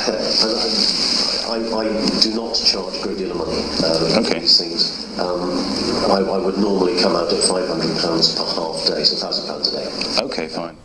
I do not charge a great deal of money for these things. I would normally come out at £500 per half day, so £1,000 a day. Okay, fine.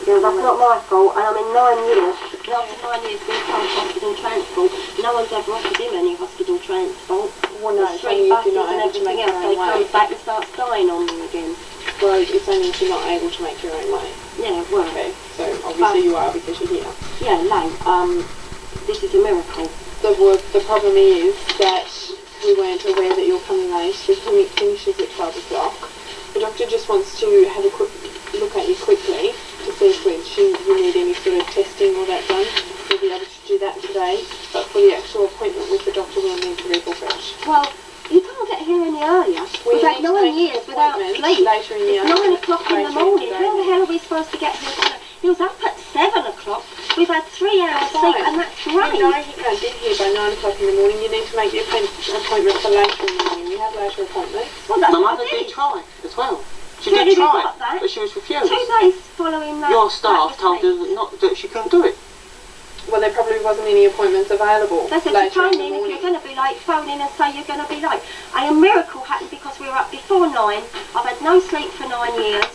That's not my fault, and I mean 9 years, after 9 years being told hospital transport, no one's ever offered him any hospital transport. Well, no, it's only if you're not able to make your own way. They come back and start dying on me again. Well, it's only if you're not able to make your own way. Yeah, well. Okay, so obviously you are because you're here. Yeah, no, this is a miracle. The problem is that we weren't aware that you're coming late. The clinic finishes at 12 o'clock. The doctor just wants to have a quick look at you quickly to see if you need any sort of testing or that done. We'll be able to do that today, but for the actual appointment with the doctor we'll need to rebook it. Well, you can't get here any earlier. We've had 9 years without sleep. Later in the it's 9 o'clock in the morning. How the hell are we supposed to get here? He was up at 7 o'clock. We've had 3 hours sleep, and that's great. No, he can't get here by 9 o'clock in the morning. You need to make the appointment for later in the morning. We have later appointments. Well, that's my what mother I did try as well. She Really, did try, got that? but she was refused. 2 days following that. Your staff told her that she couldn't do it. Well, there probably wasn't any appointments available. They said to phone in if you're going to be late, phone in and say you're going to be late. And a miracle happened because we were up before 9. I've had no sleep for 9 years,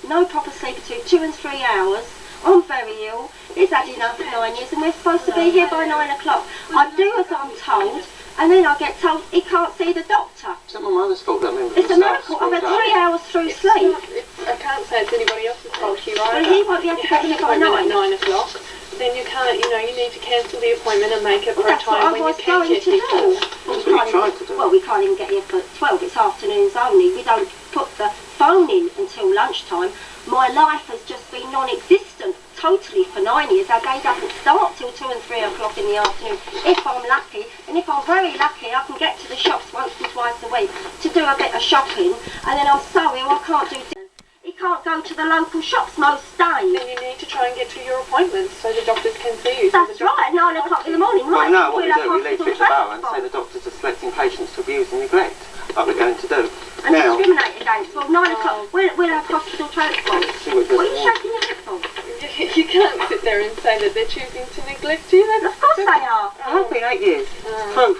no proper sleep between 2 and 3 hours. I'm very ill. He's had enough for 9 years and we're supposed to be here by 9 o'clock. I do as I'm told, and then I get told he can't see the doctor. It's not my mother's fault, that member. It's a miracle. I've had 3 hours through sleep. I can't say it's anybody else's fault here either. Well, he won't be able to get here by 9. At 9 o'clock. Then you can't, you need to cancel the appointment and make it for a time when you can get here. Well, we can't even get here for 12. It's afternoons only. We don't put the phone in until lunchtime. My life has just been non-existent totally for 9 years. Our day doesn't start till 2 and 3 o'clock in the afternoon, if I'm lucky. And if I'm very lucky, I can get to the shops once and twice a week to do a bit of shopping. And then I'm so ill, I can't do dinner. He can't go to the local shops most days. Then you need to try and get to your appointments so the doctors can see you. That's right, at 9 o'clock in the morning. Well, Right, no, what we do, we leave hospital it about and transport. say the doctors are selecting patients to abuse and neglect, like we're going to do. And now, discriminate against. Well, 9 o'clock, we'll have hospital transport. What are you shaking your head for? You can't sit there and say that they're choosing to neglect you. Of course they are. it has been 8 years. Proof.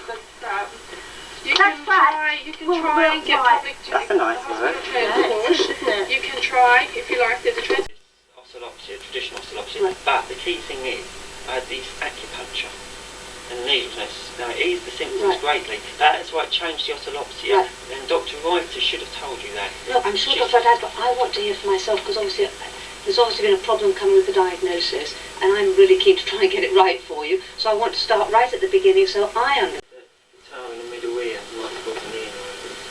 You can try and get public That's a nice word. transport. You can try, if you like, there's a transport. Oscillopsia, traditional oscillopsia, but the key thing is I had these acupuncture and needleness. Now it eased the symptoms greatly. That's why it changed the oscillopsia, and Dr. Reuter should have told you that. Look, I'm sure Dr. Haddad, but I want to hear for myself because obviously there's obviously been a problem coming with the diagnosis, and I'm really keen to try and get it right for you. So I want to start right at the beginning so I understand. In the middle ear,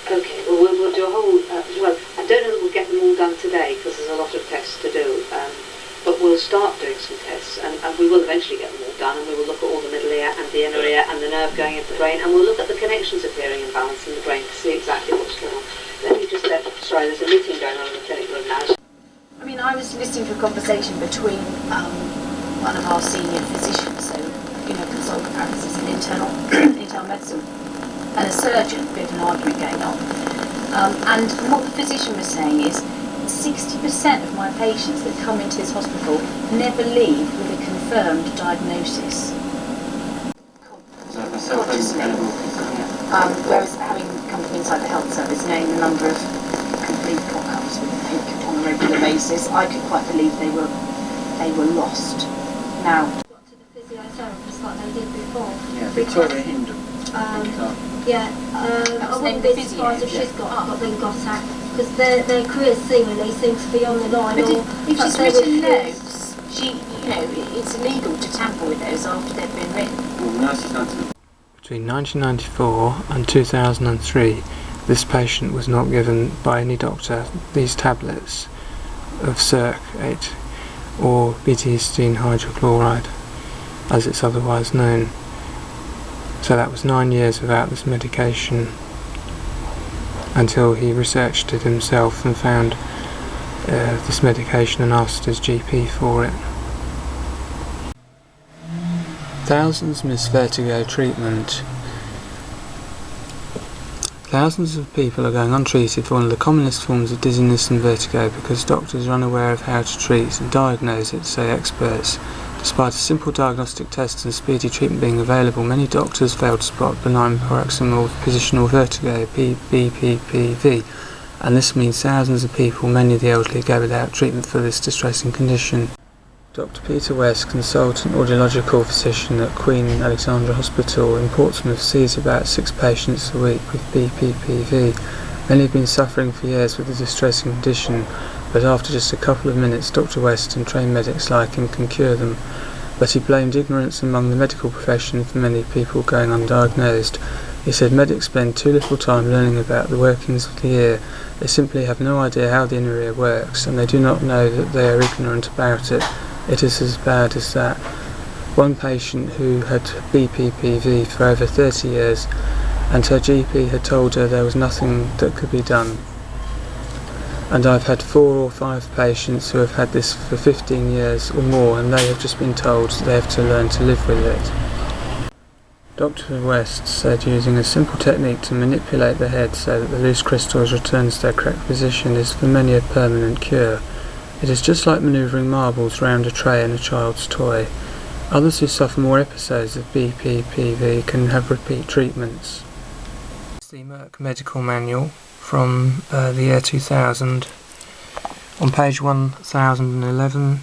Okay, well, we'll do a whole, well, I don't know that we'll get them all done today because there's a lot of tests to do, but we'll start doing some tests and we will eventually get them all done, and we will look at all the middle ear and the inner ear and the nerve going into the brain, and we'll look at the connections appearing in balance in the brain to see exactly what's going on. Let me just sorry, there's a meeting going on in the clinic room now. I mean, I was listening to a conversation between one of our senior physicians, so, consultant practices in internal medicine, and a surgeon, a bit of an argument going on. And what the physician was saying is, 60% of my patients that come into this hospital never leave with a confirmed diagnosis. Whereas having come from inside the health service, knowing the number of complete cock-ups with PIC on a regular basis, I could quite believe they were lost. Now, To the physiotherapist like they did before. Yeah, Victoria Hindle. I wouldn't be surprised if she's got sacked, because their careers seemingly seem to be on the line. but Or if she's written notes, it's illegal to tamper with those after they've been written. Well, nurses don't. Between 1994 and 2003, this patient was not given by any doctor these tablets of Circ 8 or beta-histine hydrochloride, as it's otherwise known. So that was 9 years without this medication, until he researched it himself and found this medication and asked his GP for it. Thousands miss vertigo treatment. Thousands of people are going untreated for one of the commonest forms of dizziness and vertigo because doctors are unaware of how to treat and diagnose it, say experts. Despite a simple diagnostic test and speedy treatment being available, many doctors fail to spot benign paroxysmal positional vertigo, BPPV, and this means thousands of people, many of the elderly, go without treatment for this distressing condition. Dr. Peter West, consultant audiological physician at Queen Alexandra Hospital in Portsmouth, sees about 6 patients a week with BPPV. Many have been suffering for years with the distressing condition, but after just a couple of minutes Dr. West and trained medics like him can cure them. But he blamed ignorance among the medical profession for many people going undiagnosed. He said medics spend too little time learning about the workings of the ear. They simply have no idea how the inner ear works, and they do not know that they are ignorant about it. It is as bad as that. One patient who had BPPV for over 30 years, and her GP had told her there was nothing that could be done. And I've had 4 or 5 patients who have had this for 15 years or more, and they have just been told they have to learn to live with it. Dr. West said using a simple technique to manipulate the head so that the loose crystals return to their correct position is for many a permanent cure. It is just like manoeuvring marbles round a tray in a child's toy. Others who suffer more episodes of BPPV can have repeat treatments. It's the Merck Medical Manual from the year 2000. On page 1011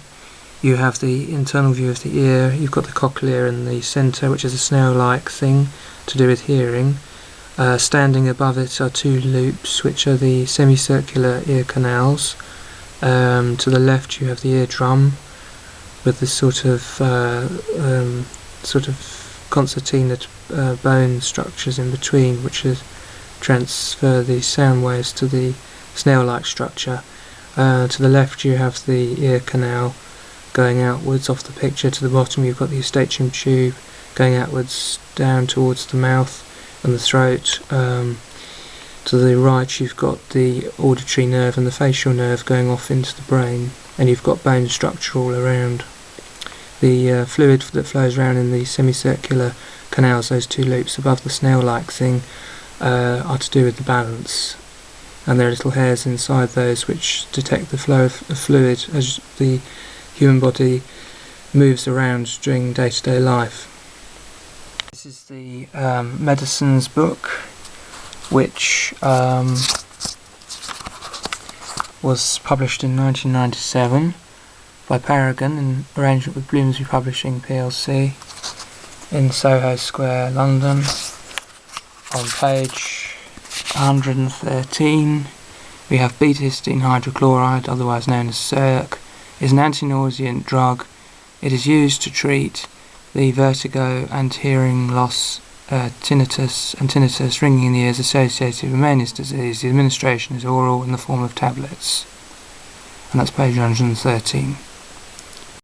you have the internal view of the ear. You've got the cochlea in the centre, which is a snail-like thing to do with hearing. Standing above it are 2 loops, which are the semicircular ear canals. To the left you have the eardrum with the sort of concertina bone structures in between, which transfer the sound waves to the snail-like structure. To the left you have the ear canal going outwards off the picture. To the bottom you've got the eustachian tube going outwards down towards the mouth and the throat. To the right you've got the auditory nerve and the facial nerve going off into the brain, and you've got bone structure all around. The fluid that flows around in the semicircular canals, those 2 loops above the snail-like thing, are to do with the balance, and there are little hairs inside those which detect the flow of fluid as the human body moves around during day-to-day life. This is the medicines book, which was published in 1997 by Paragon in arrangement with Bloomsbury Publishing plc in Soho Square, London. On page 113 we have beta-histine hydrochloride, otherwise known as Circ, is an anti-nauseant drug. It is used to treat the vertigo and hearing loss, tinnitus, ringing in the ears associated with Meniere's disease. The administration is oral in the form of tablets. And that's page 113.